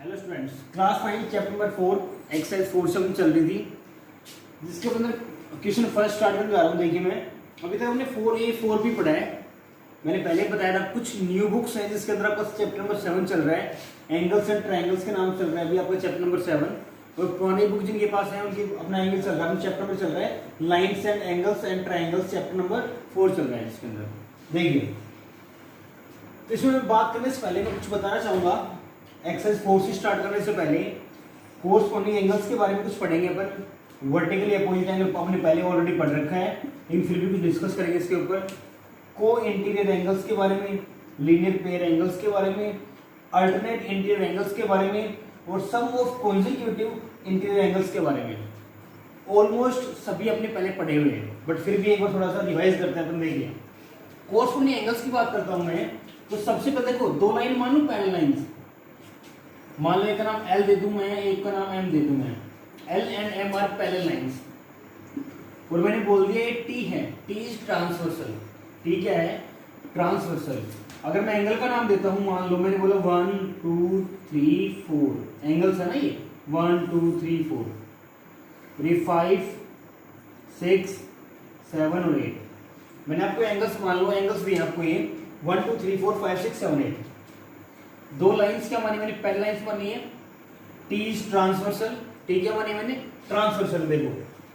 Hello students, class 9 chapter number 4 exercise 4 से चल रही थी, जिसके अंदर क्वेश्चन फर्स्ट स्टार्ट करने जा रहा हूँ। देखिए, मैं अभी तक हमने 4A 4B पढ़ा है। मैंने पहले बताया था कुछ न्यू बुक्स हैं जिसके अंदर आपका चैप्टर नंबर 7 चल रहा है, एंगल्स एंड ट्रायंगल्स के नाम चल रहा है अभी आपका चैप्टर नंबर 7। और पुरानी बुक जिनके पास है उनकी अपना एंगल चल रहा है, चैप्टर नंबर चल रहा है lines and angles and triangles, chapter number 4 चल रहा है जिसके अंदर। देखिए, तो इसमें मैं बात करने से पहले मैं कुछ बताना चाहूंगा। एक्सरसाइज 4 से स्टार्ट करने से पहले कोरस्पॉन्डिंग एंगल्स के बारे में कुछ पढ़ेंगे अपन। वर्टिकल अपोजिट एंगल हमने पहले ऑलरेडी पढ़ रखा है, लेकिन फिर भी कुछ डिस्कस करेंगे इसके ऊपर। को इंटीरियर एंगल्स के बारे में, लीनियर पेयर एंगल्स के बारे में, अल्टरनेट इंटीरियर एंगल्स के बारे में और सम ऑफ कॉन्जिक्यूटिव इंटीरियर एंगल्स के बारे में। ऑलमोस्ट सभी अपने पहले पढ़े हुए हैं, बट फिर भी एक बार थोड़ा सा रिवाइज करते हैं अपन। देखिए, कोरस्पॉन्डिंग एंगल्स की बात करता हूं मैं, तो सबसे पहले देखो दो लाइन मान लूं, पैरेलल लाइंस। मान लो एक का नाम L दे दूं मैं, एक का नाम M दे दूं मैं। L and M are parallel lines. और मैंने बोल दिया ये T है, T इज ट्रांसवर्सल। T क्या है? ट्रांसवर्सल। अगर मैं एंगल का नाम देता हूं, मान लो मैंने बोला 1 2 3 4 एंगल्स है ना, ये 1 2 3 4, ये 5 6 7 और 8। मैंने आपको एंगल्स मान लो, एंगल्स भी आपको ये 1 2 3 4 5 6 7 8। दो लाइंस क्या मानी मैंने? पैरेलल लाइंस मानी है। T is transversal. टी क्या मानी मैंने? ट्रांसवर्सल। देखो,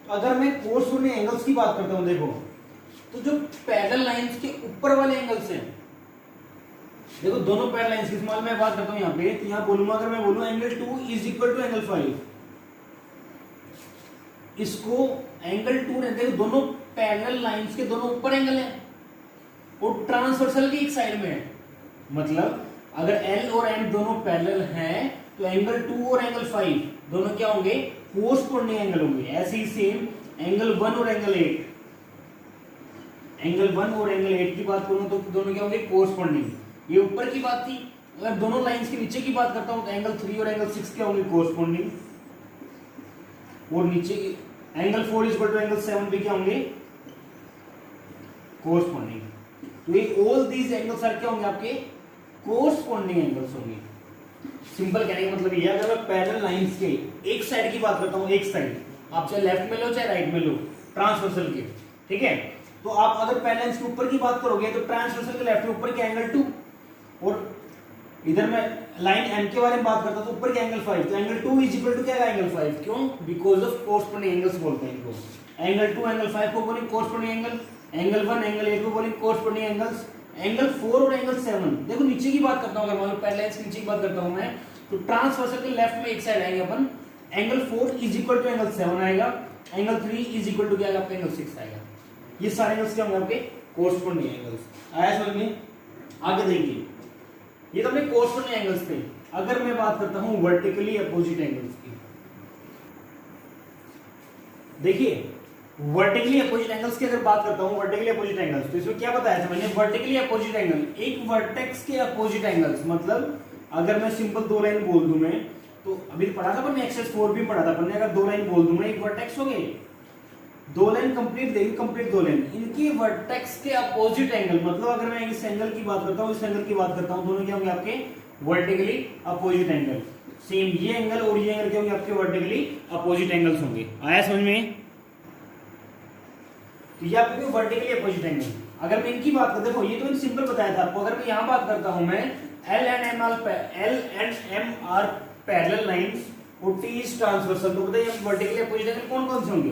तो अगर मैं कोरस्पॉन्डिंग एंगल्स की बात करता हूं, देखो तो जो पैरेलल लाइंस के ऊपर वाले एंगल्स हैं, देखो दोनों पैरेलल लाइंस की मान मैं बात करता हूं यहाँ पे, तो यहाँ बोलूंगा, अगर मैं बोलूं angle 2 is equal to angle 5, इसको एंगल 2 ने, देखो दोनों पैरेलल लाइंस के दोनों ऊपर एंगल है और ट्रांसवर्सल की एक साइड में है। मतलब अगर L और M दोनों पैरेलल हैं तो एंगल 2 और एंगल 5 दोनों क्या होंगे? कोरस्पॉन्डिंग एंगल होंगे। ऐसे ही सेम एंगल 1 और एंगल 8, एंगल 1 और एंगल 8 की बात करूं तो दोनों क्या होंगे? कोरस्पॉन्डिंग। ये ऊपर की बात थी। अगर दोनों लाइंस के नीचे की बात करता हूं तो एंगल 3 और एंगल 6 क्या होंगे? कोरस्पॉन्डिंग। और नीचे angle 4 is equal to angle 7 भी क्या होंगे? कोरस्पॉन्डिंग। तो ये ऑल दीज एंगल्स आर क्या होंगे? आपके कोरस्पॉन्डिंग एंगल्स होंगे। सिंपल कहने का मतलब ये है, अगर मैं पैरेलल लाइंस के एक साइड की बात करता हूं, एक साइड, आप चाहे लेफ्ट में लो चाहे राइट में लो, ट्रांसवर्सल के, ठीक है, तो आप अगर पैरेलल लाइंस के ऊपर की बात करोगे तो ट्रांसवर्सल के लेफ्ट में ऊपर के एंगल 2, और इधर मैं लाइन M के बारे में बात करता हूं तो ऊपर के एंगल 5, तो एंगल 2 इज इक्वल टू क्या है? एंगल 5। क्यों? बिकॉज ऑफ कोरस्पॉन्डिंग एंगल्स बोलते हैं इनको। एंगल 2 एंगल 5 को बोलेंगे कोरस्पॉन्डिंग एंगल, एंगल 1 एंगल 8 को बोलेंगे कोरस्पॉन्डिंग एंगल्स। एंगल 4 और एंगल 7, देखो नीचे की बात करता हूं, अगर मान लो पैरेलल लाइंस के नीचे की बात करता हूं मैं, तो ट्रांसवर्सल के लेफ्ट में एक साइड आएंगे अपन, angle 4 is equal to angle 7 आएगा, एंगल 3 इज इक्वल टू क्या आएगा? आपका एंगल 6 आएगा। ये सारे एंगल्स क्या होंगे? आपके कोरस्पॉन्डिंग एंगल्स। आया समझ में? आगे देखिए, ये तो अपने कोरस्पॉन्डिंग एंगल्स थे। अगर मैं बात करता हूं वर्टिकली अपोजिट एंगल्स की, देखिए वर्टिकली अपोजिट एंगल्स की अगर बात करता हूं, वर्टिकली अपोजिट एंगल्स, तो इसमें क्या बताया था मैंने? वर्टिकली अपोजिट एंगल एक वर्टेक्स के अपोजिट एंगल्स। मतलब अगर मैं सिंपल दो लाइन बोल दूं मैं, तो अभी पढ़ा था मैंने, एक्सरसाइज 4 भी पढ़ा था मैंने, अगर दो लाइन बोल दूं मैं, एक वर्टेक्स हो गई, दो लाइन कंप्लीट देगी, कंप्लीट दो लाइन, इनकी वर्टेक्स के अपोजिट एंगल, मतलब अगर मैं इस एंगल की बात करता हूं, इस एंगल की बात करता हूं, दोनों क्या होंगे? आपके वर्टिकली अपोजिट एंगल। सेम ये एंगल और ये एंगल क्या होंगे? आपके वर्टिकली अपोजिट एंगल्स होंगे। आया समझ में? तो ये आपके वर्टिकली अपोजिट एंगल। अगर मैं इनकी बात करता हूं, देखो ये तो मैंने सिंपल बताया था आपको। अगर मैं यहां बात करता हूं मैं, L and M are parallel lines और T इज ट्रांसवर्सल, तो बताइए वर्टिकली अपोजिट एंगल कौन कौन से होंगे?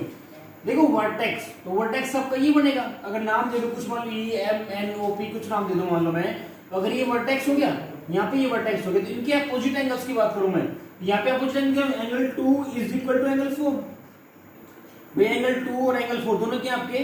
देखो वर्टेक्स, तो वर्टेक्स सबका ये बनेगा। अगर नाम दे दो कुछ, मान लो E M N O P कुछ नाम दे दो मान लो मैं, तो अगर ये वर्टेक्स हो गया, यहाँ पे ये वर्टेक्स हो गया, तो इनके अपोजिट एंगल्स की बात करूं मैं, यहाँ पे opposite angle 2 is equal to angle 4। वे एंगल 2 और एंगल 4 दोनों क्या आपके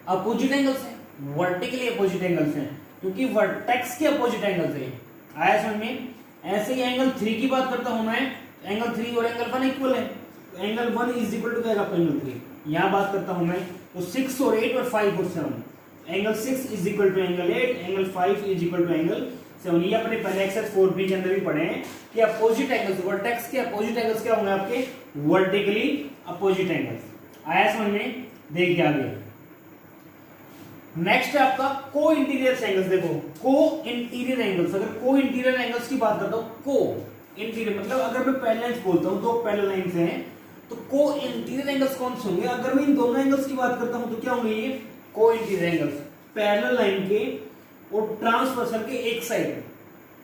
अपोजिट एंगल्स हैं, वर्टिकली अपोजिट एंगल्स हैं, क्योंकि वर्टेक्स के अपोजिट एंगल्स हैं। आया समझ में? ऐसे ही एंगल 3 की बात करता हूं मैं, एंगल 3 और एंगल 1 इक्वल है, तो एंगल 1 इज इक्वल टू क्या है? एंगल 3। यहां बात करता हूं मैं, तो 6 और 8 और 5 और 7, angle 6 is equal to angle 8, angle 5 is equal to angle 7। ये अपने पहले एक्सरसाइज 4B के अंदर भी पढ़े हैं कि अपोजिट एंगल्स, वर्टेक्स के अपोजिट एंगल्स क्या होंगे? आपके वर्टिकली अपोजिट एंगल्स। आया समझ में? देखिए आगे नेक्स्ट है आपका को इंटीरियर एंगल्स। देखो को इंटीरियर एंगल्स, अगर को इंटीरियर एंगल्स की बात करता हूं, को इंटीरियर मतलब अगर मैं पैरेलल लाइंस बोलता हूँ, दो पैरेलल लाइंस हैं, तो को इंटीरियर एंगल्स कौन से होंगे? अगर मैं इन दोनों एंगल्स की बात करता हूँ तो क्या होंगे ये को इंटीरियर एंगल्स, पैरेलल लाइन के और ट्रांसवर्सल के एक साइड।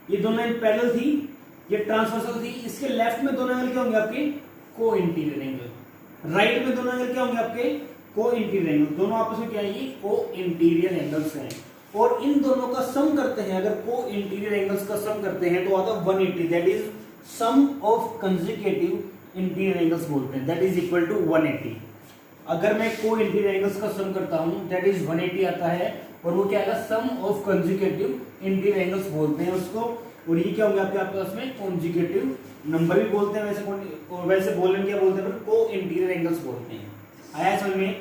ये दोनों लाइन पैरेलल थी, ये ट्रांसवर्सल थी, इसके लेफ्ट में दोनों एंगल क्या होंगे आपके? को इंटीरियर एंगल। राइट में दोनों एंगल क्या होंगे आपके? को इंटीरियर एंगल। दोनों आपस में क्या है? ये को इंटीरियर एंगल्स हैं, और इन दोनों का सम करते हैं, अगर को इंटीरियर एंगल्स का सम करते हैं तो आता है 180, that is sum of consecutive interior angles बोलते हैं, दैट इज इक्वल टू 180। अगर मैं को इंटीरियर एंगल्स का सम करता हूं दैट इज 180 आता है, और वो क्या आएगा? सम ऑफ कंसेक्यूटिव इंटीरियर एंगल्स बोलते हैं उसको। और ये क्या होंगे आपके आपस में? कंसेक्यूटिव नंबर भी बोलते हैं, वैसे बोलने क्या बोलते हैं? को इंटीरियर एंगल्स बोलते हैं। आया समझ में?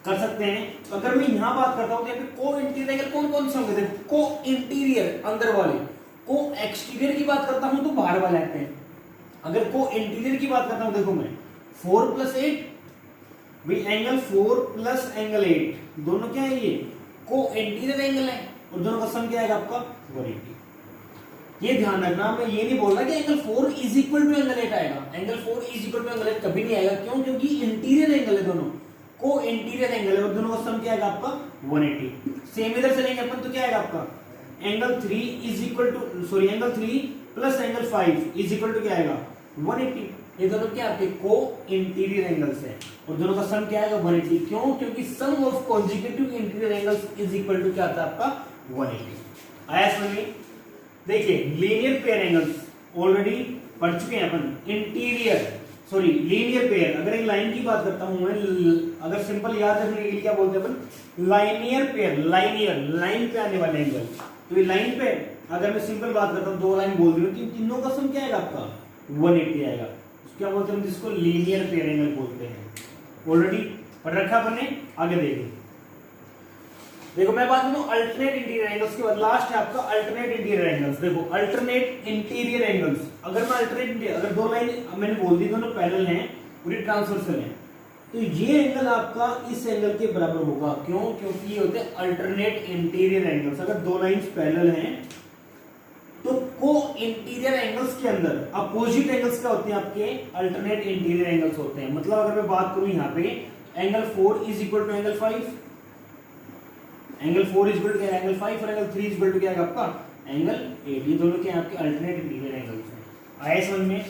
कर सकते हैं। तो अगर मैं यहां बात करता हूं तो को इंटीरियर एंगल कौन कौन से होंगे? देखो, को इंटीरियर अंदर वाले, को एक्सटीरियर की बात करता हूं तो बाहर वाले आते हैं। अगर को इंटीरियर की बात करता हूं, देखो मैं 4 + 8 भाई एंगल 4 + एंगल 8 दोनों क्या है? ये को इंटीरियर एंगल है, और दोनों का सम क्या आएगा आपका? 180। ये ध्यान रखना, मैं ये नहीं बोल रहा कि एंगल 4 = एंगल 8 आएगा। एंगल 4 = एंगल 8 कभी नहीं आएगा। क्यों? क्योंकि इंटीरियर एंगल है दोनों, को इंटीरियर एंगल है, और दोनों का सम क्या आएगा आपका? 180। सेम इधर चलेंगे अपन तो क्या आएगा आपका? एंगल 3 एंगल 3 + एंगल 5 = क्या आएगा? 180। ये दोनों क्या आपके? को इंटीरियर एंगल्स हैं, और दोनों का सम क्या आएगा? 180। क्यों? क्योंकि सम ऑफ कंसेक्यूटिव इंटीरियर एंगल्स = क्या आता है आपका? 180। आया समझ में? देखिए, लीनियर पेयर एंगल्स ऑलरेडी पढ़ चुके हैं अपन। लीनियर पेयर, अगर एक लाइन की बात करता हूं मैं, अगर सिंपल याद रखने के लिए क्या बोलते हैं अपन? लाइनियर पेयर, लाइन पे आने वाले एंगल। तो ये लाइन पे अगर मैं सिंपल बात करता हूं, दो लाइन बोल रही हूं, तो तीनों का सम क्या आएगा आपका? 180 आएगा। क्या बोलते हैं? जिसको लीनियर पेयर एंगल बोलते हैं। ऑलरेडी पढ़ रखा अपन ने, आगे देखो मैं बात करूं अल्टरनेट इंटीरियर एंगल्स के बाद, लास्ट है आपका अल्टरनेट इंटीरियर एंगल्स। देखो अल्टरनेट इंटीरियर एंगल्स, अगर मैं अगर दो लाइन मैंने बोल दी दोनों पैरेलल हैं, पूरी ट्रांसवर्सल हैं, तो ये एंगल आपका इस एंगल के बराबर होगा। क्यों? क्योंकि ये होते हैं अल्टरनेट इंटीरियर एंगल्स। अगर दो लाइंस पैरेलल हैं तो को इंटीरियर एंगल्स के अंदर अपोजिट एंगल्स क्या होते हैं आपके? अल्टरनेट इंटीरियर एंगल्स होते हैं। मतलब अगर मैं बात करूं यहाँ पे एंगल 4 = एंगल 5, एंगल 4 = एंगल 5, और एंगल 3 = क्या है आपका? एंगल 8। ये दोनों क्या आपके अल्टरनेट इंटीरियर एंगल्स हैं। आए समझ में?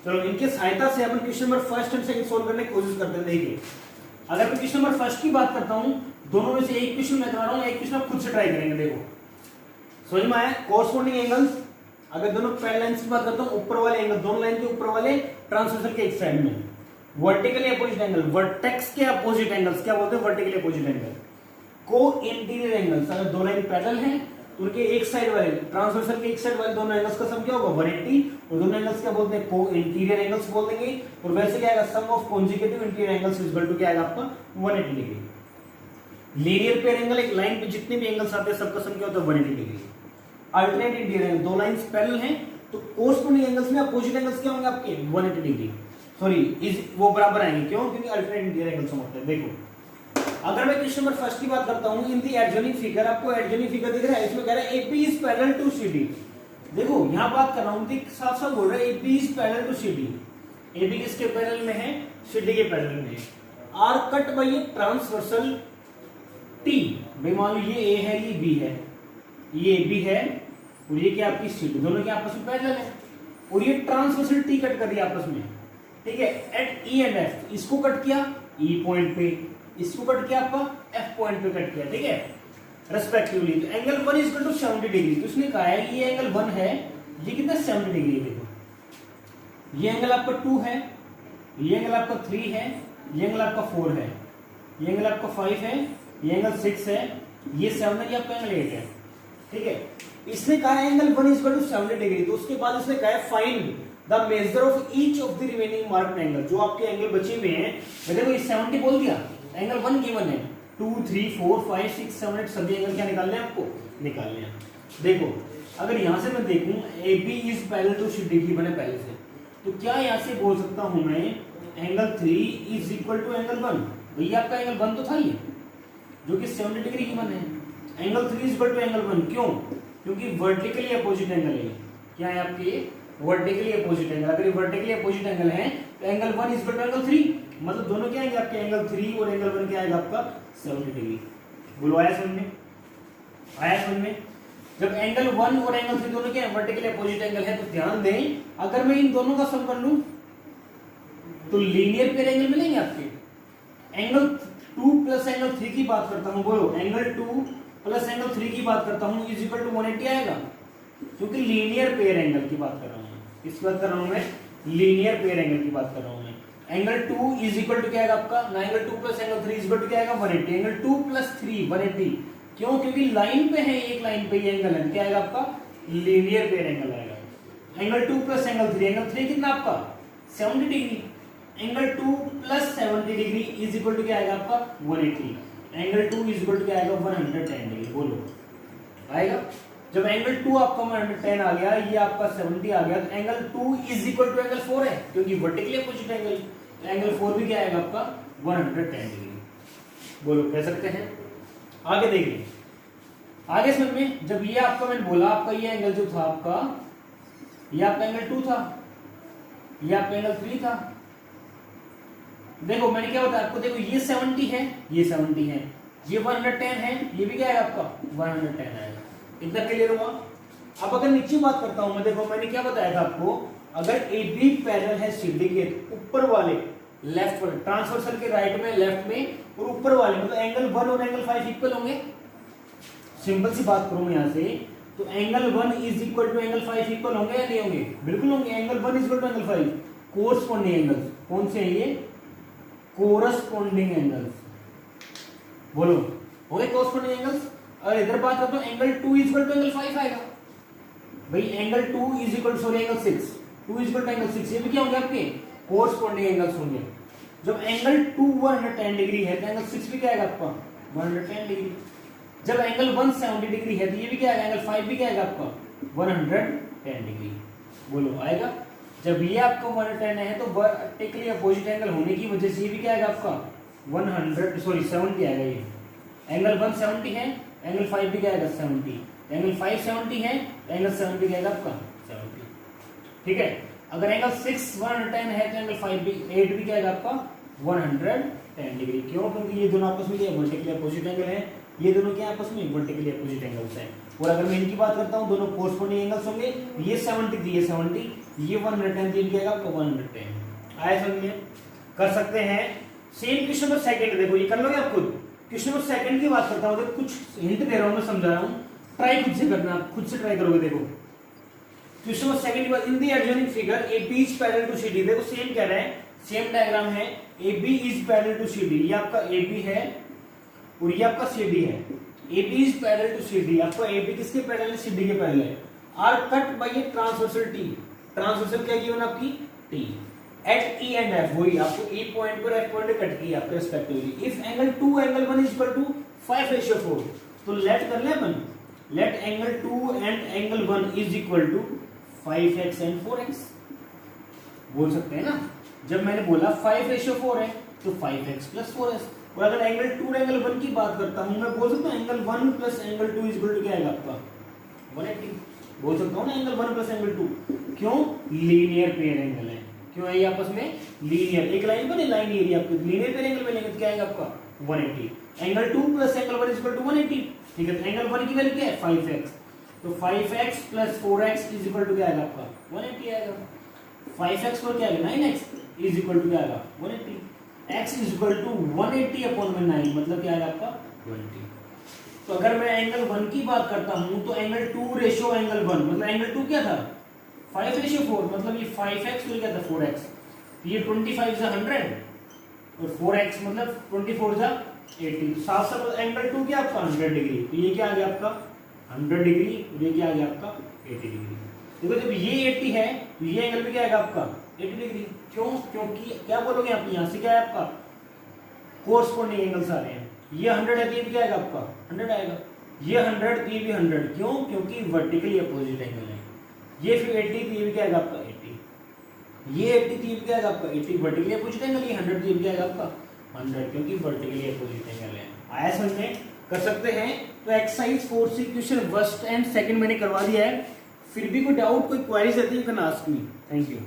चलो इनके सहायता से अपन क्वेश्चन नंबर 1 और 2 सोल्व करने की कोशिश करते हैं। देखिए, अगर मैं क्वेश्चन नंबर 1 की बात करता हूं, दोनों में से एक क्वेश्चन मैं करा रहा हूं, एक क्वेश्चन आप खुद से ट्राई करेंगे। देखो समझ में आया? कोरस्पोंडिंग एंगल्स, अगर दोनों पैरेलल लाइंस की बात करता हूं, ऊपर वाले एंगल, दोनों लाइन के ऊपर वाले ट्रांसवर्सल के एक साइड में वर्टिकली अपोजिट एंगल, वर्टेक्स के अपोजिट एंगल्स क्या बोलते हैं? Vertically opposite angle. को इंटीरियर एंगल्स, अगर दो लाइन पैरेलल हैं, उनके एक साइड वाले ट्रांसवर्सल के एक साइड वाले दोनों एंगल्स का सम क्या होगा? 180, और दोनों एंगल्स क्या बोलते हैं? को इंटीरियर एंगल्स बोल देंगे। और वैसे क्या आएगा? सम ऑफ कंसेक्यूटिव इंटीरियर एंगल्स = क्या आएगा आपका? 180 डिग्री। लीनियर पेयर एंगल, एक लाइन पे जितने भी एंगल्स आते हैं सबका सम क्या होता है? 180 डिग्री। अल्टरनेट इंटीरियर एंगल, दो लाइंस पैरेलल हैं तो कोरस्पोंडिंग एंगल्स में अपोजिट एंगल्स क्या होंगे आपके? 180 डिग्री। वो बराबर आएंगे। क्यों? क्योंकि अल्टरनेट इंटीरियर एंगल्स होते हैं। देखो अगर मैं क्वेश्चन नंबर 1 की बात करता हूं, इन दी एडजॉइनिंग फिगर, आपको एडजॉइनिंग फिगर दिख रहा है, इसमें कह रहा है AP is parallel to CD. देखो यहां बात कर रहा हूं, साफ साफ बोल रहा है AP is parallel to CD. AP किसके पैरेलल में है? सीडी के पैरेलल में है। Are cut by a transversal T, भाई मान लो ये ए है, ये बी है, ये बी है, और ये क्या आपकी सीडी, दोनों के आपस में पैरेलल है, और ये ट्रांसवर्सल टी कट कर रही है आपस में। ठीक है, एट ई एंड एफ, इसको कट किया ई पॉइंट पे, इसको कट किया आपका एफ पॉइंट पे कट किया। ठीक है, रेस्पेक्टिवली। तो एंगल 1 = 70 डिग्री। तो उसने कहा है ये एंगल 1 है, ये कितना 70 डिग्री है। देखो ये एंगल आपका 2 है, ये एंगल आपका 3 है, ये एंगल आपका 4 है, ये एंगल आपका 5 है, ये एंगल 6 है, ये 7 है, ये आपका एंगल 8 है। ठीक है, इसने कहा है एंगल 1 = 70 डिग्री। तो उसके बाद उसने कहा है find the measure of each of the remaining marked angle, जो आपके एंगल बचे हुए हैं। देखो ये 70 बोल दिया, एंगल 1 गिवन है, 2 3 4 5 6 7 8 सभी एंगल क्या निकालने हैं आपको? निकालने हैं। देखो अगर यहां से मैं देखूं AB is parallel to CD की बने पहले से, तो क्या यहां से बोल सकता हूं मैं angle 3 is equal to angle 1। भैया आपका एंगल 1 तो था ये, जो कि 70 डिग्री गिवन है। Angle 3 is equal to angle 1, क्यों? क्योंकि वर्टिकली अपोजिट एंगल है। क्या है आपके? Vertically opposite angle. अगर ये वर्टिकली अपोजिट एंगल है तो angle 1 is equal to angle 3, मतलब दोनों क्या आएंगे आपके, एंगल 3 और एंगल 1 क्या आएगा आपका 70 डिग्री। बोलो आया समझ में, आया समझ में। जब एंगल 1 और एंगल 3 दोनों क्या है, वर्टिकली अपोजिट एंगल है, तो ध्यान दें अगर मैं इन दोनों का सम कर लूं तो लीनियर पेयर एंगल मिलेंगे आपके। एंगल 2 प्लस एंगल 3 की बात करता हूं, बोलो एंगल 2 प्लस एंगल 3 की बात करता हूं इज इक्वल टू 180 आएगा, क्योंकि लीनियर पेयर एंगल की बात कर रहा हूं मैं। किसकी बात कर रहा हूं मैं, लीनियर पेयर एंगल की बात कर रहा हूं मैं। एंगल 2 इज इक्वल टू क्या आएगा आपका, ना angle 2 plus angle 3 is equal to क्या आएगा 180। एंगल 2 प्लस 3 180, क्यों, क्योंकि लाइन पे है, एक लाइन पे ये एंगल है, क्या आएगा आपका लीनियर पेयर एंगल आएगा। एंगल 2 प्लस एंगल 3, एंगल 3 कितना आपका 70 degree, angle 2 plus 70 degree is equal to क्या आएगा आपका 180। एंगल 2 इज इक्वल टू क्या आएगा 110 डिग्री। बोलो आएगा। जब एंगल 2 आपका 110 आ गया, ये आपका 70 आ गया, तो angle 2 is equal to angle 4 है, क्योंकि वर्टिकली अपोजिट एंगल, तो एंगल 4 भी क्या आएगा आपका 110 डिग्री। बोलो कह सकते हैं। आगे देखिए, आगे समझ में, जब ये आपका मैंने बोला आपका ये एंगल जो था आपका, ये आपका एंगल 2 था, ये आपका एंगल 3 था। देखो मैंने क्या बताया आपको, देखो ये 70 है, ये 70 है, ये 110 है, ये भी क्या है आपका 110 आएगा। इतना क्लियर हुआ। अब अगर नीचे बात करता हूं मैं, देखो मैंने क्या बताया था आपको, अगर ए बी पैरेलल है सीडी के, ऊपर वाले लेफ्ट वाले ट्रांसवर्सल के राइट में, लेफ्ट में, और ऊपर वाले मतलब एंगल 1 और एंगल 5 इक्वल होंगे। सिंपल सी बात करूं यहां से, तो angle 1 is equal to angle 5 equal होंगे या नहीं होंगे, बिल्कुल होंगे। Angle 1 is equal to angle 5, corresponding angles कौन से हैं ये, कोरस्पॉन्डिंग एंगल्स। बोलो हो गए कोरस्पॉन्डिंग एंगल्स। और इधर बात करता हूं angle 2 is equal to angle 5 आएगा भाई, angle 2 is equal to sorry angle 6, 2 is equal to angle 6, ये भी क्या होंगे आपके कोरस्पॉन्डिंग एंगल्स होंगे। जब एंगल 2 110 डिग्री है तो एंगल 6 भी क्या आएगा आपका 110 डिग्री। जब एंगल 1 70 डिग्री है तो ये भी क्या आएगा, एंगल 5 भी क्या आएगा आपका 110 डिग्री। बोलो आएगा। जब ये आपका 110 है तो वर्टिकली अपोजिट एंगल होने की वजह से ये भी क्या आएगा आपका 70 आएगा। ये एंगल 1 70 है, एंगल 5 भी क्या आएगा 70, एंगल 5 70 है, एंगल 70 क्या आएगा आपका 70। ठीक है। अगर एंगल 6 110 है तो एंगल 5 भी 8 भी क्या आएगा आपका 110 डिग्री। क्यों, क्योंकि ये दोनों आपस में क्या वर्टिकली अपोजिट एंगल है, ये दोनों क्या आपस में वर्टिकली अपोजिट एंगल्स हैं। और अगर मैं इनकी बात करता हूं, दोनों कोरस्पॉन्डिंग एंगल्स होंगे, ये 70 ये 70, ये 110 दिन क्या आएगा आपका 110। आया समझ में, कर सकते हैं। सेम क्वेश्चन नंबर सेकंड देखो, ये कर लोगे आप खुद। क्वेश्चन नंबर सेकंड की बात करता हूं, देखो कुछ हिंट दे रहा हूं मैं, समझा रहा हूं, ट्राई खुद से करना, आप खुद से ट्राई करोगे। देखो क्वेश्चन नंबर सेकंड की बात, in the adjoining figure A B is parallel to C D. देखो सेम कह रहे हैं, सेम डायग्राम है, A B is parallel to C D, ये आपका ए बी है और ये आपका सी डी है। A B is parallel to C D, आपका ए बी किसके पैरेलल है, सी डी के पैरेलल है। Are cut by a transversal T, transversal क्या गिवन आपकी T, at E and F, वही आपको ई पॉइंट पर एफ पॉइंट कट की आपके respectively. If angle 2 angle 1 is equal to 5:4, तो लेट कर ले अपन, let angle 2 and angle 1 is equal to 5x and 4x। बोल सकते हैं ना, जब मैंने बोला 5:4 है तो 5x प्लस 4x। और अगर एंगल 2 और एंगल 1 की बात करता हूं, मैं बोल सकता हूं angle 1 plus angle 2 is equal to क्या आएगा आपका 180। बोल सकता हूं ना एंगल 1 प्लस एंगल 2, क्यों, लीनियर पेयर एंगल है। क्यों है ये आपस में लीनियर, एक लाइन बने, लाइन एरिया आपको लीनियर पेयर एंगल मिलेंगे तो क्या आएगा आपका 180। Angle 2 plus angle 1 is equal to 180। ठीक है, तो एंगल 1 की वैल्यू क्या है 5x, तो 5x plus 4x is equal to क्या आएगा आपका 180 आएगा। 5x पर क्या आएगा 9x इज इक्वल टू क्या आएगा 180। x is equal to 180 upon में 9, मतलब क्या आएगा आपका 20। तो अगर मैं एंगल 1 की बात करता हूं तो एंगल 2 रेशो एंगल 1, मतलब एंगल 2 क्या था 5:4, मतलब ये 5x और क्या था 4x, ये 25 से 100 और 4x मतलब 24 से 80। तो साफ साफ एंगल 2 क्या आपका 100 डिग्री, तो ये क्या आ गया आपका 100 डिग्री, ये क्या आ गया आपका 80 डिग्री। देखो जब ये 80 है तो ये एंगल भी क्या आएगा आपका 80 डिग्री। क्यों, क्योंकि क्या बोलोगे आप, यहाँ से क्या है आपका कोरस्पॉन्डिंग एंगल्स आ रहे हैं। ये 100 है तो ये भी क्या आएगा आपका 100 आएगा, ये 100 तो ये भी 100, क्यों, क्योंकि वर्टिकली अपोजिट एंगल है। ये फिर 80 तो ये भी क्या आएगा आपका 80, ये 80 तो ये भी क्या आएगा आपका 80, वर्टिकली अपोजिट एंगल, ये 100 तो ये भी क्या आएगा आपका 100, क्योंकि वर्टिकली अपोजिट एंगल है। आया समझ में, कर सकते हैं। तो exercise 4C question first and second मैंने करवा दिया है। फिर भी कोई डाउट कोई क्वेरीज आती है, you can ask me. Thank you.